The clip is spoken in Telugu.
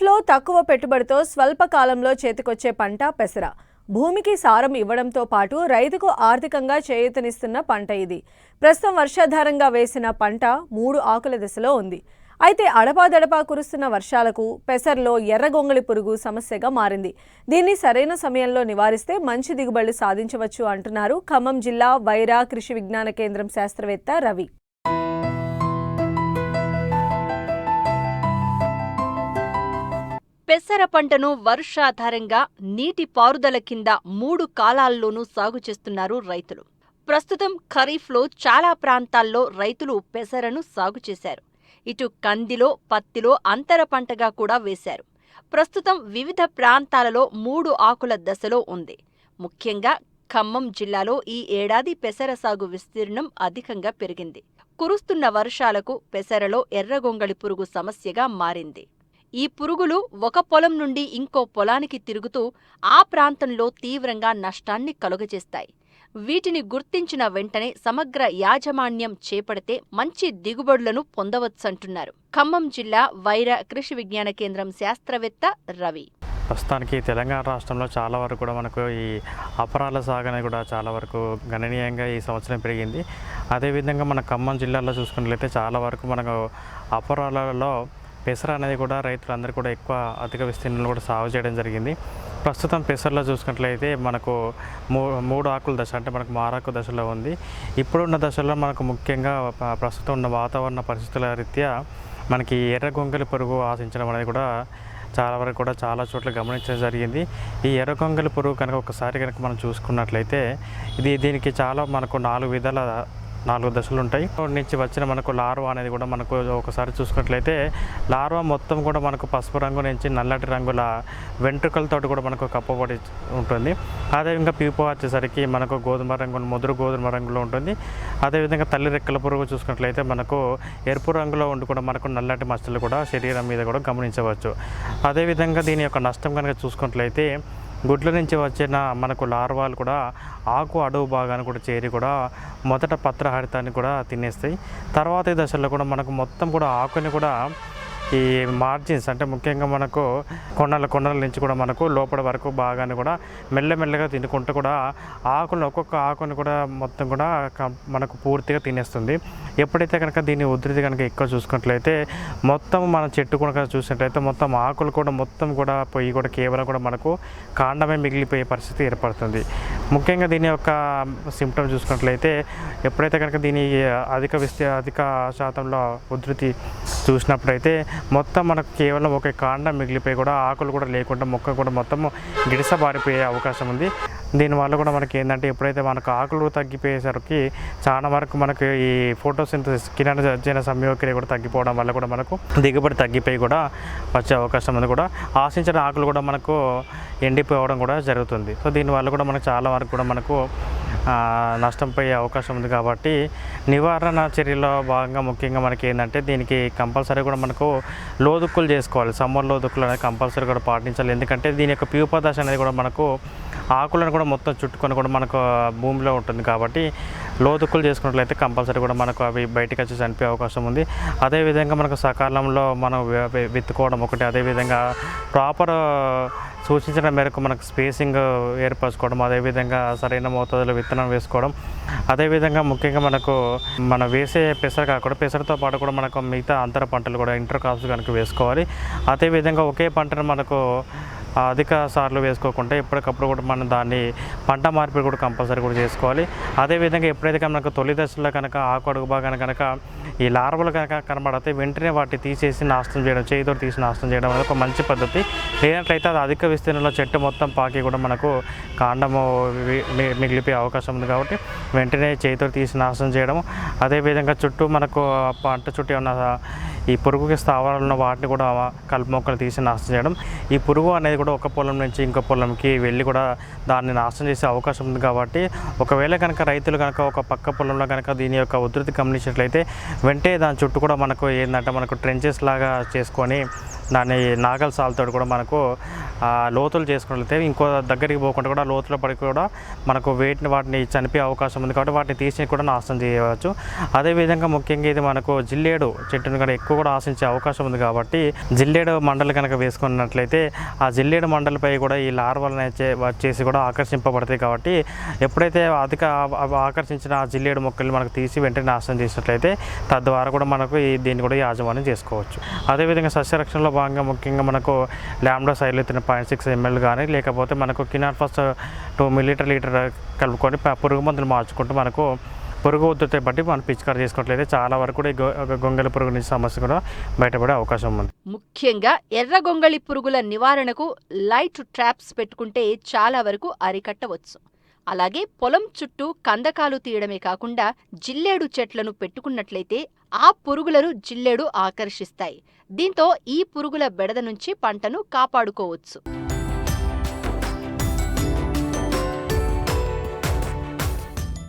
ఖరీఫ్లో తక్కువ పెట్టుబడితో స్వల్ప కాలంలో చేతికొచ్చే పంట పెసర. భూమికి సారం ఇవ్వడంతో పాటు రైతుకు ఆర్థికంగా చేయూతనిస్తున్న పంట ఇది. ప్రస్తుతం వర్షాధారంగా వేసిన పంట 3 ఆకుల దశలో ఉంది. అయితే అడపాదడపా కురుస్తున్న వర్షాలకు పెసర్లో ఎర్రగొంగళి పురుగు సమస్యగా మారింది. దీన్ని సరైన సమయంలో నివారిస్తే మంచి దిగుబడులు సాధించవచ్చు అంటున్నారు ఖమ్మం జిల్లా వైరా కృషి విజ్ఞాన కేంద్రం శాస్త్రవేత్త రవి. పెసర పంటను వర్షాధారంగా నీటి పారుదల కింద 3 కాలాల్లోనూ సాగు చేస్తున్నారు రైతులు. ప్రస్తుతం ఖరీఫ్లో చాలా ప్రాంతాల్లో రైతులు పెసరను సాగు చేశారు. ఇటు కందిలో, పత్తిలో అంతర పంటగా కూడా వేశారు. ప్రస్తుతం వివిధ ప్రాంతాలలో 3 ఆకుల దశలో ఉంది. ముఖ్యంగా ఖమ్మం జిల్లాలో ఈ ఏడాది పెసర సాగు విస్తీర్ణం అధికంగా పెరిగింది. కురుస్తున్న వర్షాలకు పెసరలో ఎర్రగొంగళి పురుగు సమస్యగా మారింది. ఈ పురుగులు ఒక పొలం నుండి ఇంకో పొలానికి తిరుగుతూ ఆ ప్రాంతంలో తీవ్రంగా నష్టాన్ని కలుగజేస్తాయి. వీటిని గుర్తించిన వెంటనే సమగ్ర యాజమాన్యం చేపడితే మంచి దిగుబడులను పొందవచ్చంటున్నారు ఖమ్మం జిల్లా వైరా కృషి విజ్ఞాన కేంద్రం శాస్త్రవేత్త రవి. ప్రస్తుతానికి తెలంగాణ రాష్ట్రంలో చాలా వరకు కూడా మనకు ఈ అపరాల సాగు అనేది కూడా చాలా వరకు గణనీయంగా ఈ సంవత్సరం పెరిగింది. అదేవిధంగా మన ఖమ్మం జిల్లాలో చూసుకున్నట్లయితే చాలా వరకు మనకు అపరాలలో పెసర అనేది కూడా రైతులందరూ కూడా ఎక్కువ అధిక విస్తీర్ణంలో కూడా సాగు చేయడం జరిగింది. ప్రస్తుతం పెసరలో చూసుకున్నట్లయితే మనకు 3 ఆకుల దశ అంటే మనకు మారాకు దశలో ఉంది. ఇప్పుడున్న దశలో మనకు ముఖ్యంగా ప్రస్తుతం ఉన్న వాతావరణ పరిస్థితుల రీత్యా మనకి ఎర్రగొంగళి పురుగు ఆశించడం అనేది కూడా చాలా వరకు కూడా చాలా చోట్ల గమనించడం జరిగింది. ఈ ఎర్రగొంగళి పురుగు కనుక ఒకసారి కనుక మనం చూసుకున్నట్లయితే దీనికి చాలా మనకు 4 దశలు ఉంటాయి. నుంచి వచ్చిన మనకు లార్వా అనేది కూడా మనకు ఒకసారి చూసుకున్నట్లయితే లార్వా మొత్తం కూడా మనకు పసుపు రంగు నుంచి నల్లటి రంగుల వెంట్రుకలతో కూడా మనకు కప్పబడి ఉంటుంది. అదేవిధంగా పీపో వచ్చేసరికి మనకు ముదురు గోధుమ రంగులో ఉంటుంది. అదేవిధంగా తల్లి రెక్కల పురుగు చూసుకున్నట్లయితే మనకు ఎరుపు రంగులో ఉండి కూడా మనకు నల్లటి మచ్చలు కూడా శరీరం మీద కూడా గమనించవచ్చు. అదేవిధంగా దీని యొక్క నష్టం కనుక చూసుకున్నట్లయితే గుడ్ల నుంచి వచ్చిన మనకు లార్వాలు కూడా ఆకు అడుగు భాగాన్ని కూడా చేరి కూడా మొదట పత్రహరితాన్ని కూడా తినేస్తాయి. తర్వాతి దశల్లో కూడా మనకు మొత్తం కూడా ఆకుని కూడా ఈ మార్జిన్స్ అంటే ముఖ్యంగా మనకు కొనల నుంచి కూడా మనకు లోపల వరకు భాగాన్ని కూడా మెల్లమెల్లగా తినుకుంటూ కూడా ఒక్కొక్క ఆకుని కూడా మొత్తం కూడా మనకు పూర్తిగా తినేస్తుంది. ఎప్పుడైతే కనుక దీని ఉధృతి కనుక ఎక్కువ చూసుకున్నట్లయితే మొత్తం మన చెట్టు కనుక చూసినట్లయితే మొత్తం ఆకులు కూడా మొత్తం కూడా పోయి కూడా కేవలం కూడా మనకు కాండమే మిగిలిపోయే పరిస్థితి ఏర్పడుతుంది. ముఖ్యంగా దీని యొక్క సిమ్టమ్ చూసుకున్నట్లయితే ఎప్పుడైతే కనుక దీని అధిక శాతంలో ఉధృతి చూసినప్పుడైతే మొత్తం మనకు కేవలం ఒక కాండం మిగిలిపోయి కూడా ఆకులు కూడా లేకుండా మొక్క కూడా మొత్తం గిడిసబారిపోయే అవకాశం ఉంది. దీనివల్ల కూడా మనకి ఏంటంటే ఎప్పుడైతే మనకు ఆకులు తగ్గిపోయేసరికి చాలా వరకు మనకు ఈ ఫోటోసింథసిస్ కిరణ సంయోగక్రియ కూడా తగ్గిపోవడం వల్ల కూడా మనకు దిగుబడి తగ్గిపోయి కూడా వచ్చే అవకాశం ఉంది. కూడా ఆశించిన ఆకులు కూడా మనకు ఎండిపోవడం కూడా జరుగుతుంది. సో దీనివల్ల కూడా మనకు చాలా వరకు కూడా మనకు నష్టం పోయే అవకాశం ఉంది. కాబట్టి నివారణ చర్యల్లో భాగంగా ముఖ్యంగా మనకి ఏంటంటే దీనికి కంపల్సరీ కూడా మనకు లోదుక్కులు చేసుకోవాలి. సమ్మర్ లోదుక్కులు అనేది కంపల్సరీ కూడా పాటించాలి. ఎందుకంటే దీని యొక్క ప్యూప దశ అనేది కూడా మనకు ఆకులను కూడా మొత్తం చుట్టుకొని కూడా మనకు భూమిలో ఉంటుంది. కాబట్టి లోదుక్కులు చేసుకున్నట్లయితే కంపల్సరీ కూడా మనకు అవి బయటకు వచ్చి చనిపోయే అవకాశం ఉంది. అదేవిధంగా మనకు సకాలంలో మనం విత్తుకోవడం ఒకటి, అదేవిధంగా ప్రాపర్ సూచించిన మేరకు మనకు స్పేసింగ్ ఏర్పరచుకోవడం, అదేవిధంగా సరైన మోతాదులో విత్తనం వేసుకోవడం, అదేవిధంగా ముఖ్యంగా మనం వేసే పెసర కాకుండా పెసరతో పాటు కూడా మనకు మిగతా అంతర పంటలు కూడా ఇంటర్ క్రాప్స్ కనుక వేసుకోవాలి. అదేవిధంగా ఒకే పంటను మనకు అధిక సార్లు వేసుకోకుండా ఎప్పటికప్పుడు కూడా మనం దాన్ని పంట మార్పిడి కూడా కంపల్సరీ కూడా చేసుకోవాలి. అదేవిధంగా ఎప్పుడైతే మనకు తొలి దశలో కనుక ఆకు అడుగు భాగాన్ని కనుక ఈ లార్వలు కనుక కనబడితే వెంటనే వాటిని తీసేసి నాశనం చేయడం, చేయితో తీసి నాశనం చేయడం అనేది ఒక మంచి పద్ధతి. లేనట్లయితే అది అధిక విస్తీర్ణంలో చెట్టు మొత్తం పాకి కూడా మనకు కాండము మిగిలిపోయే అవకాశం ఉంది. కాబట్టి వెంటనే చేయితో తీసి నాశనం చేయడం, అదేవిధంగా చుట్టూ మనకు పంట చుట్టూ ఉన్న ఈ పురుగుకి స్థావరాలు ఉన్న వాటిని కూడా కలుపు మొక్కలు తీసి నాశనం చేయడం. ఈ పురుగు అనేది కూడా ఒక పొలం నుంచి ఇంకో పొలంకి వెళ్ళి కూడా దాన్ని నాశనం చేసే అవకాశం ఉంది. కాబట్టి ఒకవేళ కనుక రైతులు కనుక ఒక పక్క పొలంలో కనుక దీని యొక్క ఉధృతి గమనించినట్లయితే వెంటనే దాని చుట్టూ కూడా మనకు ఏంటంటే మనకు ట్రెంచెస్ లాగా చేసుకొని దాన్ని నాగల్ సాల్తో కూడా మనకు లోతులు చేసుకున్నట్లయితే ఇంకో దగ్గరికి పోకుండా కూడా లోతుల పడి కూడా మనకు వాటిని చనిపోయే అవకాశం ఉంది కాబట్టి వాటిని తీసి కూడా నాశనం చేయవచ్చు. అదేవిధంగా ముఖ్యంగా ఇది మనకు జిల్లేడు చెట్టును కూడా ఎక్కువ కూడా ఆశించే అవకాశం ఉంది కాబట్టి జిల్లేడు మండలు కనుక వేసుకున్నట్లయితే ఆ జిల్లేడు మండలపై కూడా ఈ లార్వాలను వచ్చేసి కూడా ఆకర్షింపబడతాయి. కాబట్టి ఎప్పుడైతే అధిక ఆకర్షించిన ఆ జిల్లేడు మొక్కలు మనకు తీసి వెంటనే నాశనం చేసినట్లయితే తద్వారా కూడా మనకు దీన్ని కూడా యాజమాన్యం చేసుకోవచ్చు. అదేవిధంగా సస్యరక్షణలో భాగంగా ముఖ్యంగా మనకు లాంబ్డా సైలోథిన్ 0.6 ml కానీ లేకపోతే మనకు కినార్ఫాస్ 2 ml కలుపుకొని పురుగు మందులు మార్చుకుంటూ మనకు పురుగు ఉధృతిని బట్టి మనం పిచికారీ చేసుకున్నట్లయితే చాలా వరకు కూడా గొంగళి పురుగు నుంచి సమస్య కూడా బయటపడే అవకాశం ఉంది. ముఖ్యంగా ఎర్ర గొంగళి పురుగుల నివారణకు లైట్ ట్రాప్స్ పెట్టుకుంటే చాలా వరకు అరికట్టవచ్చు. అలాగే పొలం చుట్టూ కందకాలు తీయడమే కాకుండా జిల్లేడు చెట్లను పెట్టుకున్నట్లయితే ఆ పురుగులను జిల్లేడు ఆకర్షిస్తాయి. దీంతో ఈ పురుగుల బెడద నుంచి పంటను కాపాడుకోవచ్చు.